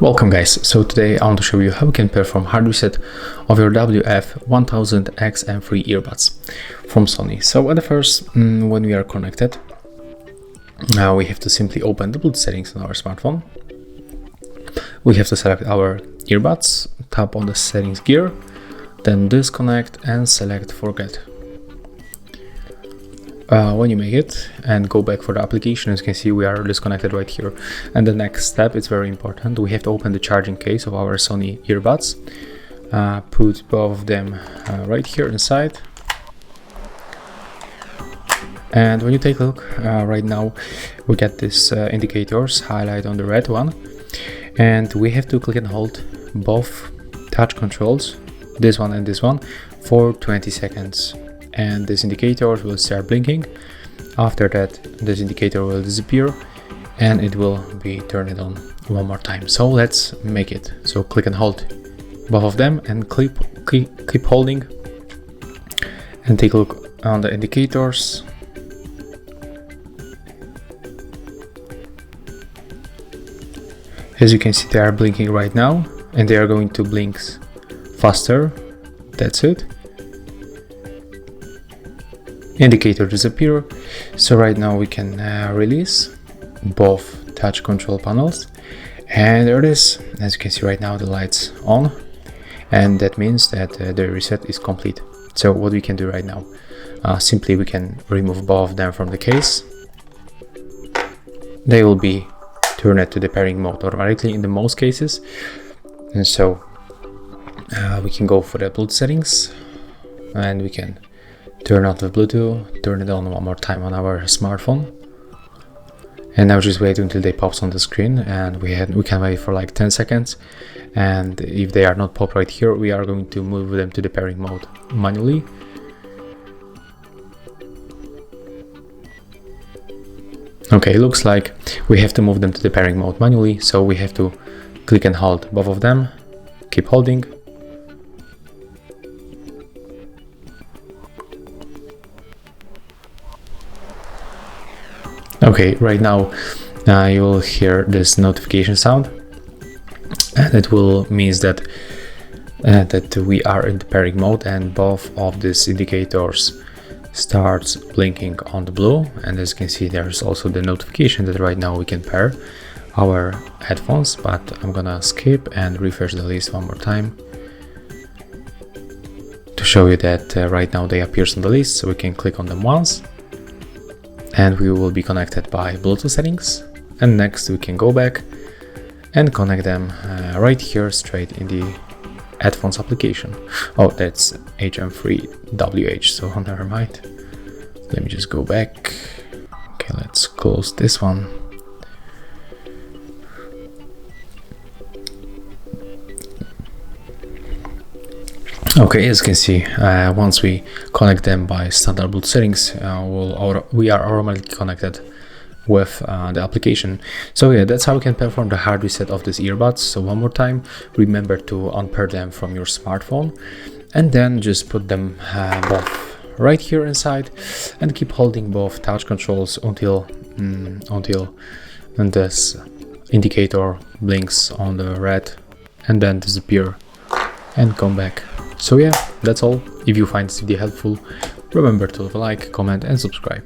Welcome guys, so today I want to show you how you can perform hard reset of your WF 1000X M3 earbuds from Sony. So at the first, when we are connected, we have to simply open the Bluetooth settings on our smartphone. We have to select our earbuds, tap on the settings gear, then disconnect and select forget. When you make it and go back for the application, as you can see, we are disconnected right here. And the next step is very important. We have to open the charging case of our Sony earbuds, put both of them right here inside. And when you take a look, right now we get this indicators highlight on the red one, and we have to click and hold both touch controls, this one and this one, for 20 seconds. And this indicator will start blinking. After that, this indicator will disappear and it will be turned on one more time. So let's make it. So click and hold both of them and keep holding and take a look on the indicators. As you can see, they are blinking right now and they are going to blink faster. That's it. Indicator disappear. So right now we can release both touch control panels, and there it is. As you can see right now, the lights on, and that means that the reset is complete. So what we can do right now, simply we can remove both of them from the case. They will be turned to the pairing mode automatically in the most cases, and so we can go for the Bluetooth settings and we can turn off the Bluetooth, turn it on one more time on our smartphone, and now just wait until they pops on the screen, and we can wait for like 10 seconds, and if they are not pop right here, we are going to move them to the pairing mode manually. Okay, looks like we have to move them to the pairing mode manually, so we have to click and hold both of them, keep holding. Okay, right now you will hear this notification sound, and it will means that that we are in the pairing mode, and both of these indicators starts blinking on the blue. And as you can see, there's also the notification that right now we can pair our headphones, but I'm gonna skip and refresh the list one more time to show you that right now they appear on the list, so we can click on them once and we will be connected by Bluetooth settings. And next we can go back and connect them right here straight in the headphones application. Oh, that's HM3WH, so never mind. Let me just go back. Okay, let's close this one. Okay, as you can see, once we connect them by standard Bluetooth settings, we are automatically connected with the application. So yeah, that's how you can perform the hard reset of these earbuds. So one more time, remember to unpair them from your smartphone, and then just put them both right here inside, and keep holding both touch controls until this indicator blinks on the red, and then disappear and come back. So yeah, that's all. If you find this video helpful, remember to leave a like, comment and subscribe.